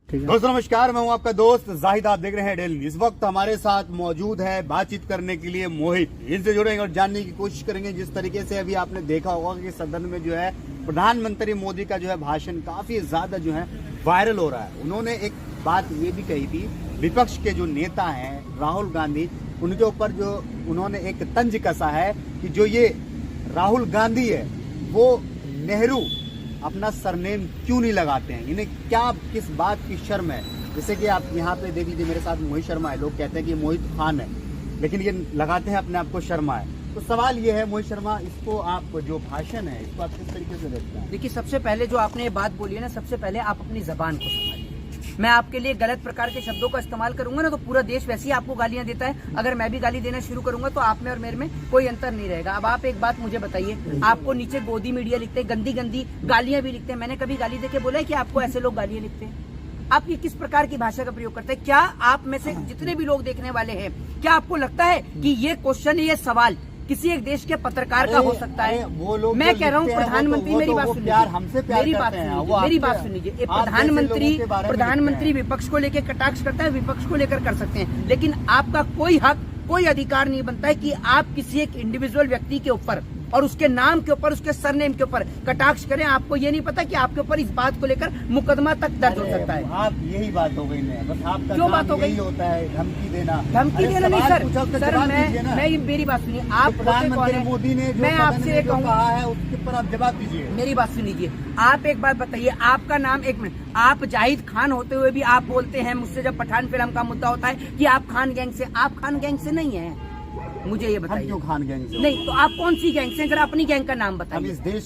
दोस्तों नमस्कार, मैं हूं आपका दोस्त जाहिद। आप देख रहे हैं डेली। इस वक्त हमारे साथ मौजूद है बातचीत करने के लिए मोहित। इनसे जुड़ेंगे और जानने की कोशिश करेंगे। जिस तरीके से अभी आपने देखा होगा कि सदन में जो है प्रधानमंत्री मोदी का जो है भाषण काफी ज्यादा जो है वायरल हो रहा है। उन्होंने एक बात ये भी कही थी, विपक्ष के जो नेता हैं राहुल गांधी, उनके ऊपर जो उन्होंने एक तंज कसा है कि जो ये राहुल गांधी है वो नेहरू अपना सरनेम क्यों नहीं लगाते हैं, इन्हें क्या किस बात की शर्म है। जैसे कि आप यहाँ पे देख लीजिए, मेरे साथ मोहित शर्मा है। लोग कहते हैं कि मोहित खान है, लेकिन ये लगाते हैं अपने आप को शर्मा है। तो सवाल ये है मोहित शर्मा, इसको आप जो भाषण है इसको आप किस तरीके से देखते हैं? देखिए, सबसे पहले जो आपने ये बात बोली है ना, सबसे पहले आप अपनी जबान को संभालिए। मैं आपके लिए गलत प्रकार के शब्दों का इस्तेमाल करूंगा ना तो पूरा देश वैसे ही आपको गालियां देता है। अगर मैं भी गाली देना शुरू करूंगा तो आप में और मेरे में कोई अंतर नहीं रहेगा। अब आप एक बात मुझे बताइए, आपको नीचे गोदी मीडिया लिखते हैं, गंदी गंदी गालियां भी लिखते हैं। मैंने कभी गाली देके बोला है कि आपको ऐसे लोग गालियां लिखते हैं? आप ये किस प्रकार की भाषा का प्रयोग करते हैं? क्या आप में से जितने भी लोग देखने वाले हैं, क्या आपको लगता है कि ये क्वेश्चन, ये सवाल किसी एक देश के पत्रकार का हो सकता है? वो लोग मैं कह रहा हूँ प्रधानमंत्री, मेरी बात सुनिए, मेरी बात सुनिए। प्रधानमंत्री विपक्ष को लेकर कटाक्ष करता है, विपक्ष को लेकर कर सकते हैं, लेकिन आपका कोई हक, कोई अधिकार नहीं बनता है कि आप किसी एक इंडिविजुअल व्यक्ति के ऊपर और उसके नाम के ऊपर, उसके सरनेम के ऊपर कटाक्ष करें। आपको ये नहीं पता कि आपके ऊपर इस बात को लेकर मुकदमा तक दर्ज हो सकता है। आप यही बात हो गई है, बस आपका क्यों बात हो गई? यही होता है धमकी देना। धमकी देना नहीं सर, मैं मेरी बात सुनिए। आप प्रधानमंत्री मोदी ने मैं आपसे कहा है उसके ऊपर आप जवाब दीजिए। मेरी बात सुन लीजिए। आप एक बात बताइए, आपका नाम, एक मिनट, आप जाहिद खान होते हुए भी आप बोलते हैं मुझसे जब पठान फिल्म का मुद्दा होता है कि आप खान गैंग से। आप खान गैंग से नहीं है, मुझे ये बताइए। क्यों खान गैंग से? नहीं तो आप कौन सी गैंग से? जरा अपनी गैंग का नाम बताइए। हम इस देश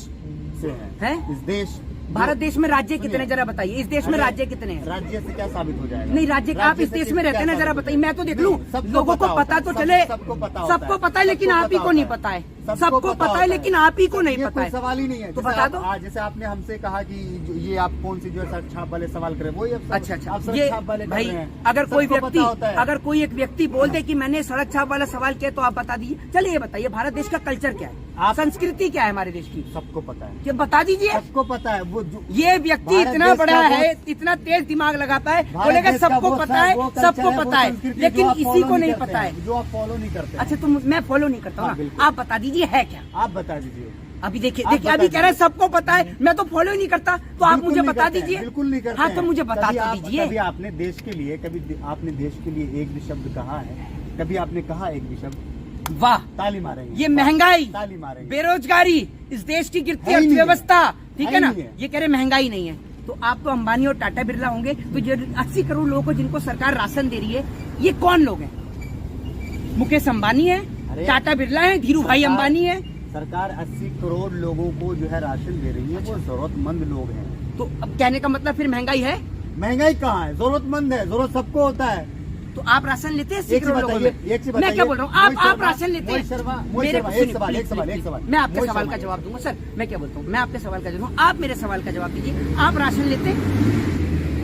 से हैं। इस देश, भारत देश में राज्य कितने, जरा बताइए। इस देश में राज्य कितने हैं? राज्य से क्या साबित हो जाएगा? नहीं, राज्य आप इस देश में रहते हैं ना, जरा बताइए, मैं तो देख लूं। लोगों को पता तो चले, सबको पता है, लेकिन आप ही को नहीं पता है। सबको पता है लेकिन आप ही को नहीं पता है। सवाल ही नहीं है। तो बता दो। जैसे आपने हमसे कहा कि ये आप कौन सी जो है सड़क छाप वाले सवाल करें, वही अच्छा, ये भाई, अगर कोई एक व्यक्ति बोल दे कि मैंने सड़क छाप वाला सवाल किया तो आप बता दीजिए। चलिए ये बताइए, भारत देश का कल्चर क्या है, संस्कृति क्या है हमारे देश की? सबको पता है। क्या बता दीजिए। सबको पता है। वो ये व्यक्ति इतना बड़ा है, इतना तेज दिमाग लगाता है, बोलेगा सबको पता है, सबको पता है, लेकिन किसी को नहीं पता है, जो आप फॉलो नहीं करते। अच्छा, तो मैं फॉलो नहीं करता हूँ। आप बता दीजिए है क्या? आप बता दीजिए। अभी देखिए, अभी कह रहे हैं सबको पता है, मैं तो फॉलो ही नहीं करता, तो आप मुझे बता दीजिए। बिल्कुल नहीं करते। हाँ, तो मुझे बता दीजिए। कभी आपने देश के लिए, आपने देश के लिए एक भी शब्द कहा है? कभी आपने कहा एक भी शब्द? वाह, ताली मारेंगे। ये महंगाई, ताली मारेंगे, बेरोजगारी, इस देश की गिरती अर्थव्यवस्था, ठीक है ना? ये कह रहे महंगाई नहीं है, तो आप तो अंबानी और टाटा बिरला होंगे। तो ये 80 करोड़ लोगों को जिनको सरकार राशन दे रही है, ये कौन लोग हैं? मुकेश अंबानी है, टाटा बिरला है, धीरू भाई अंबानी है। सरकार 80 करोड़ लोगों को जो है राशन दे रही है। वो जरूरतमंद लोग हैं। तो अब कहने का मतलब फिर महंगाई है? महंगाई कहाँ है? जरूरतमंद है, जरूरत सबको होता है। तो आप राशन लेते हैं? मैं क्या बोल रहा हूँ, आप राशन लेते हैं? मैं आपके सवाल का जवाब दूंगा सर। मैं क्या बोलता हूँ, मैं आपके सवाल का जवाब, आप मेरे सवाल का जवाब दीजिए। आप राशन लेते हैं?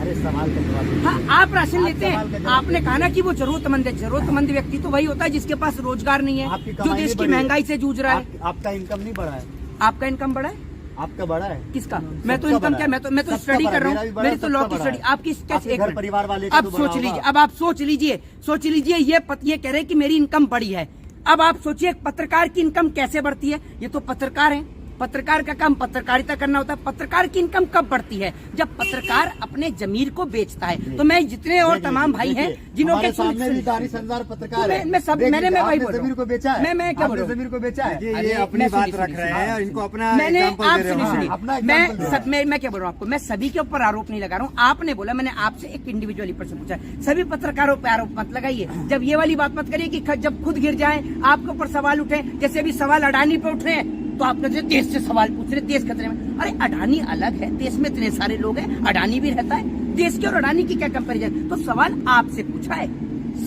अरे सवाल का जवाब। हाँ, आप राशन लेते हैं। आपने कहा ना कि वो जरूरतमंद है। जरूरतमंद व्यक्ति तो वही होता है जिसके पास रोजगार नहीं है, जो देश की महंगाई से जूझ रहा है। आपका इनकम नहीं बढ़ा है? आपका इनकम बढ़ा है? आपका बड़ा है? किसका? मैं तो इनकम क्या, मैं तो स्टडी कर रहा हूँ, मेरी तो लॉ की स्टडी। आपकी कैसे? घर परिवार वाले। अब सोच लीजिए, अब आप सोच लीजिए, ये कह रहे हैं कि मेरी इनकम बढ़ी है। अब आप सोचिए पत्रकार की इनकम कैसे बढ़ती है? ये तो पत्रकार है, पत्रकार का काम पत्रकारिता करना होता है। पत्रकार की इनकम कब बढ़ती है? जब पत्रकार अपने जमीर को बेचता है। तो मैं जितने और तमाम भाई हैं जिन्हों के सामने भी दानिश अंजार पत्रकार है। मैंने वही बोल जमीर को बेचा है। मैं क्या बोल रहा हूँ, जमीर को बेचा है। ये अपनी बात रख रहे हैं, इनको अपना मैंने आप सुनिए, मैं क्या बोल रहा हूँ आपको, मैं सभी के ऊपर आरोप नहीं लगा रहा हूँ। आपने बोला, मैंने आपसे एक इंडिविजुअली पर्सन पूछा, सभी पत्रकारों पर आरोप मत लगाइए। जब ये वाली बात मत करिए कि जब खुद गिर जाए आपके ऊपर सवाल उठे, जैसे अभी सवाल अडानी पे उठ रहे हैं, तो आपने जो देश से सवाल पूछ रहे, देश खतरे में। अरे अडानी अलग है, देश में इतने सारे लोग हैं, अडानी भी रहता है। देश के और अडानी की क्या कंपैरिजन? तो सवाल आपसे पूछा है,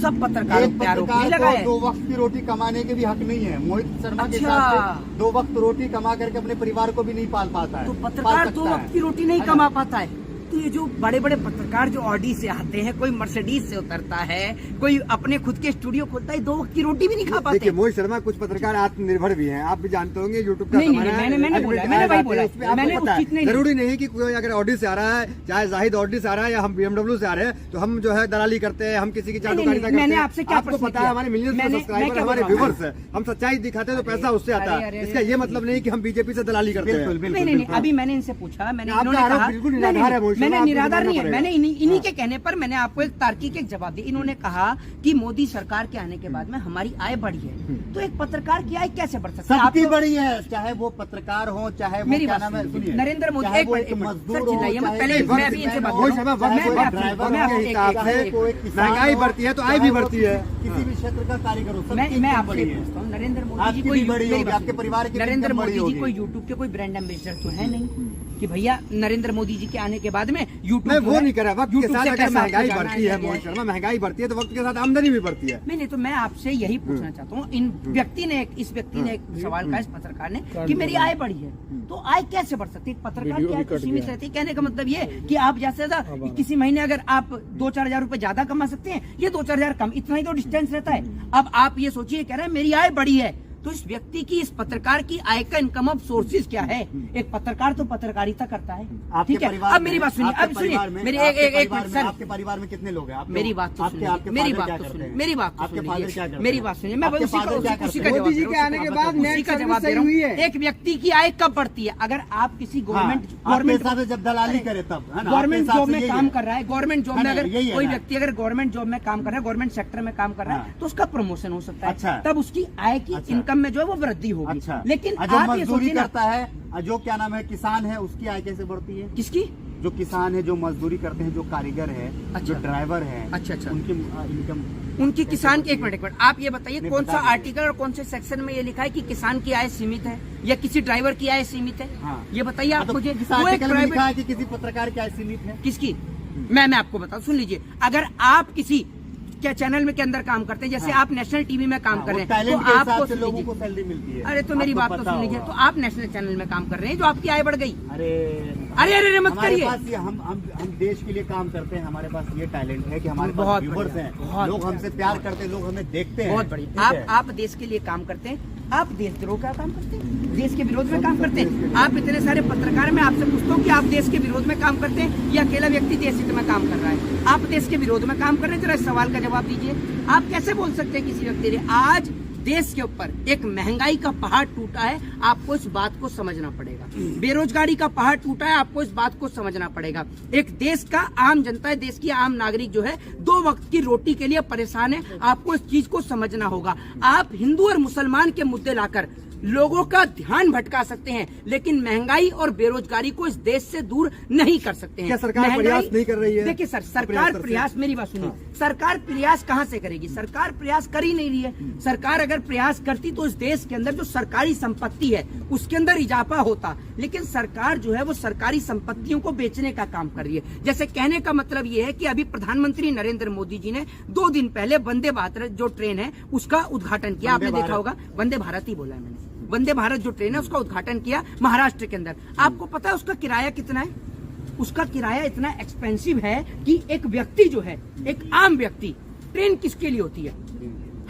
सब पत्रकारों पे आरोप नहीं लगा है। 2 वक्त की रोटी कमाने के भी हक नहीं है। मोहित शर्मा के साथ 2 वक्त रोटी कमा करके अपने परिवार को भी नहीं पाल पाता है। तो पत्रकार 2 वक्त की रोटी नहीं कमा पाता है? तो ये जो बड़े बड़े पत्रकार जो ऑडी से आते हैं, कोई मर्सिडीज से उतरता है, कोई अपने खुद के स्टूडियो खोलता है, 2 वक्त की रोटी भी नहीं खा पाते। देखिए मोहित शर्मा, कुछ पत्रकार आत्मनिर्भर भी हैं, आप भी जानते होंगे, यूट्यूब का नहीं, जमाना है। मैंने बोला, मैंने वही बोला, मैंने पता उचित है, नहीं, जरूरी नहीं कि कोई अगर ऑडी से आ रहा है, चाहे जाहिद ऑडी से आ रहा है या हम BMW से आ रहे हैं, तो हम जो है दलाली करते हैं, हम किसी की चाटुकारिता करते हैं। मैंने आपसे क्या आपको पता है, हमारे मिलियंस सब्सक्राइबर हमारे व्यूअर्स है, हम सच्चाई दिखाते हैं तो पैसा उससे आता है। इसका ये मतलब नहीं कि हम बीजेपी से दलाली करते हैं। नहीं, अभी मैंने इनसे पूछा, मैंने आपका आरोप बिल्कुल निराधार है मोहित शर्मा, मैंने आपको निराधार नहीं है, मानना मैंने इन्हीं के कहने पर मैंने आपको एक तार्किक एक जवाब दिया। इन्होंने कहा कि मोदी सरकार के आने के बाद में हमारी आय बढ़ी है, तो एक पत्रकार की आय कैसे बढ़ सकती है? सबकी बड़ी है, चाहे वो पत्रकार हो, चाहे मेरी क्या बात नाम है, सुनिए, नरेंद्र मोदी, चाहे एक वो मिनट, मजदूर सर हो, चिल्लाइए मत, चाहे पहले कोई मैं अभी इनसे बात मोहित शर्मा, करूं। महंगाई बढ़ती है तो आय भी बढ़ती है, किसी भी क्षेत्र का कारीगर हो, मैं आपसे पूछता हूँ, नरेंद्र मोदी जी आपकी कोई भी बड़ी होगी, आपके परिवार की नरेंद्र इनकम मोदी बड़ी जी होगी। कोई यूट्यूब के कोई ब्रांड एम्बेसडर तो है नहीं कि भैया नरेंद्र मोदी जी के आने के बाद में यूट्यूब मैं वो नहीं कर रहा, वक्त के YouTube साथ से अगर कैसे महंगाई आपको बढ़ती है जाना मोहित शर्मा, महंगाई बढ़ती है तो वक्त के साथ आमदनी भी बढ़ती है। नहीं, तो मैं आपसे यही पूछना चाहता हूँ, इस व्यक्ति ने एक सवाल कहा, इस पत्रकार ने, कि मेरी आय बढ़ी है, तो आय कैसे बढ़ सकती है? पत्रकार की आय तो सीमित रहती है। कहने का मतलब ये कि आप जैसे किसी महीने अगर आप 2-4 हजार रुपए ज्यादा कमा सकते हैं, ये 2-4 हजार कम, इतना ही तो डिस्टेंस रहता है। अब आप ये सोचिए, कह रहे हैं मेरी आय बढ़ी है, तो इस व्यक्ति की, इस पत्रकार की आय का इनकम ऑफ सोर्सेज क्या है? एक पत्रकार तो पत्रकारिता करता है, ठीक है। अब मेरी बात सुनिए, अब सुनिए, मेरी एक मिनट सर, आपके परिवार में कितने लोग हैं? मेरी बात तो सुनिए, मेरी बात तो सुनिए, मेरी बात तो सुनिए, मेरी बात सुनिए, मैं उसी का मोदी जी के आने के बाद उसी का जवाब दे रहा हूँ। एक व्यक्ति की आय कब बढ़ती है? अगर आप किसी गवर्नमेंट जब दलाली करे तब, गवर्नमेंट जॉब में काम कर रहा है, गवर्नमेंट जॉब में अगर कोई व्यक्ति अगर गवर्नमेंट जॉब में काम कर रहा है, गवर्नमेंट सेक्टर में काम कर रहा है, तो उसका प्रमोशन हो सकता है, तब उसकी आय की इनकम में जो है वो वृद्धि होगी। अच्छा, लेकिन जो आप ये मजदूरी सोचिए ना, करता है, जो क्या नाम है, किसान है, उसकी आय कैसे बढ़ती है? किसकी? जो किसान है, जो मजदूरी करते हैं, जो कारीगर है, जो ड्राइवर है, अच्छा, उनकी इनकम, उनकी किसान की, एक मिनट आप ये बताइए, कौन सा आर्टिकल और कौन से सेक्शन में ये लिखा है कि किसान की आय सीमित है या किसी ड्राइवर की आय सीमित है? हाँ। ये बताइए आप मुझे। लिखा है कि किसी पत्रकार की आय सीमित है? किसकी? मैं आपको बताऊं, सुन लीजिए, अगर आप किसी क्या चैनल में के अंदर काम करते हैं, जैसे आप नेशनल टीवी में काम कर रहे हैं, तो आपको लोगों को सैलरी मिलती है। अरे तो मेरी बात तो सुन लीजिए, तो आप नेशनल चैनल में काम कर रहे हैं, जो आपकी आय बढ़ गई। अरे मत करिए। हम देश के लिए काम करते हैं, हमारे पास ये टैलेंट है कि हमारे पास व्यूअर्स हैं, लोग हमसे प्यार करते हैं, लोग हमें देखते हैं। बहुत बढ़िया। आप देश के लिए काम करते हैं, आप देशद्रोह का काम करते हैं, देश के विरोध में काम करते हैं। आप इतने सारे पत्रकार, मैं आपसे पूछता हूँ कि आप देश के विरोध में काम करते हैं या अकेला व्यक्ति देश हित में काम कर रहा है? आप देश के विरोध में काम कर रहे हैं, जरा इस सवाल का जवाब दीजिए। आप कैसे बोल सकते हैं किसी व्यक्ति ने? आज देश के ऊपर एक महंगाई का पहाड़ टूटा है, आपको इस बात को समझना पड़ेगा। बेरोजगारी का पहाड़ टूटा है, आपको इस बात को समझना पड़ेगा। एक देश का आम जनता है, देश की आम नागरिक जो है 2 वक्त की रोटी के लिए परेशान है, आपको इस चीज को समझना होगा। आप हिंदू और मुसलमान के मुद्दे लाकर लोगों का ध्यान भटका सकते हैं, लेकिन महंगाई और बेरोजगारी को इस देश से दूर नहीं कर सकते हैं। क्या सरकार प्रयास नहीं कर रही है? देखिए सर, सरकार प्रयास, मेरी बात सुनिए, सरकार प्रयास कहां से करेगी? सरकार प्रयास कर ही नहीं रही है। सरकार अगर प्रयास करती तो इस देश के अंदर जो सरकारी संपत्ति है उसके अंदर इजाफा होता, लेकिन सरकार जो है वो सरकारी संपत्तियों को बेचने का काम कर रही है। जैसे कहने का मतलब ये है कि अभी प्रधानमंत्री नरेंद्र मोदी जी ने 2 दिन पहले वंदे भारत जो ट्रेन है उसका उद्घाटन किया। आपने देखा होगा, वंदे भारत ही बोला है मैंने, वंदे भारत जो ट्रेन है उसका उद्घाटन किया महाराष्ट्र के अंदर। आपको पता है उसका किराया कितना है? उसका किराया इतना एक्सपेंसिव है कि एक व्यक्ति जो है, एक आम व्यक्ति, ट्रेन किसके लिए होती है?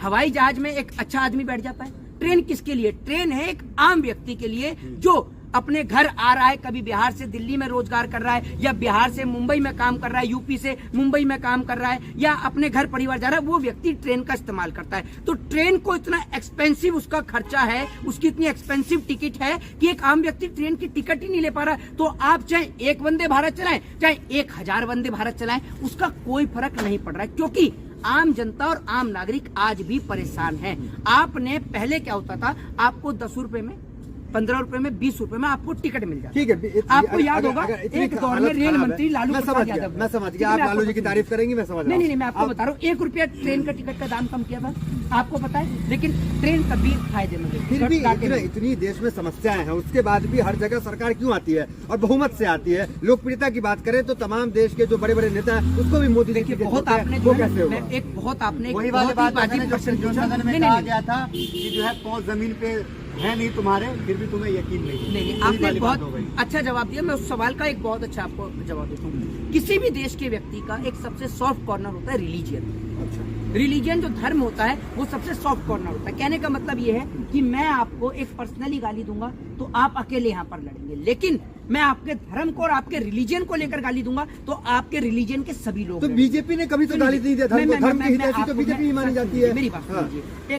हवाई जहाज में एक अच्छा आदमी बैठ जाता है, ट्रेन किसके लिए? ट्रेन है एक आम व्यक्ति के लिए जो अपने घर आ रहा है, कभी बिहार से दिल्ली में रोजगार कर रहा है या बिहार से मुंबई में काम कर रहा है, यूपी से मुंबई में काम कर रहा है या अपने घर परिवार जा रहा है, वो व्यक्ति ट्रेन का इस्तेमाल करता है। तो ट्रेन को इतना एक्सपेंसिव उसका खर्चा है, उसकी इतनी एक्सपेंसिव टिकट है कि एक आम व्यक्ति ट्रेन की टिकट ही नहीं ले पा रहा। तो आप चाहे 1 वंदे भारत चलाएं, चाहे 1000 वंदे भारत चलाएं, उसका कोई फर्क नहीं पड़ रहा है, क्योंकि आम जनता और आम नागरिक आज भी परेशान है। आपने पहले क्या होता था, आपको 10 रुपए में, 15 रुपए में, 20 रुपए में आपको टिकट मिल जाती। ठीक है, आपको याद होगा एक दौर में रेल मंत्री लालू प्रसाद यादव, मैं समझ गया, आप लालू जी की तारीफ करेंगे, मैं समझ रहा हूं। नहीं, मैं आपको बता रहा हूँ, 1 रुपया ट्रेन का टिकट का दाम कम किया था, आपको पता है, लेकिन ट्रेन कभी फायदेमंद है। फिर भी इतनी देश में समस्याएं हैं, उसके बाद भी हर जगह सरकार क्यों आती है और बहुमत से आती है? लोकप्रियता की बात करें तो तमाम देश के जो बड़े बड़े नेता हैं उसको भी मोदी जी की बहुत आपने वो कैसे होगा? एक बहुत आपने वही वाली बात जो सदन में कहा गया था कि जो है 5 जमीन पे है नहीं तुम्हारे, फिर भी तुम्हें यकीन नहीं। नहीं, वही आपने वाली बात हो बहुत गई। अच्छा जवाब दिया। मैं उस सवाल का एक बहुत अच्छा आपको जवाब देता हूँ। किसी भी देश के व्यक्ति का एक सबसे सॉफ्ट कॉर्नर होता है रिलीजियन। अच्छा, रिलीजन जो धर्म होता है वो सबसे सॉफ्ट कॉर्नर होता है। कहने का मतलब ये है कि मैं आपको एक पर्सनली गाली दूंगा तो आप अकेले यहाँ पर लड़ेंगे, लेकिन मैं आपके धर्म को और आपके रिलीजन को लेकर गाली दूंगा तो आपके रिलीजन के सभी लोग तो बीजेपी ने कभी तो गाली नहीं दिया धर्म को, धर्म की हिदायत से तो बीजेपी ही मानी जाती है। मेरी बात हाँ। सुनिए।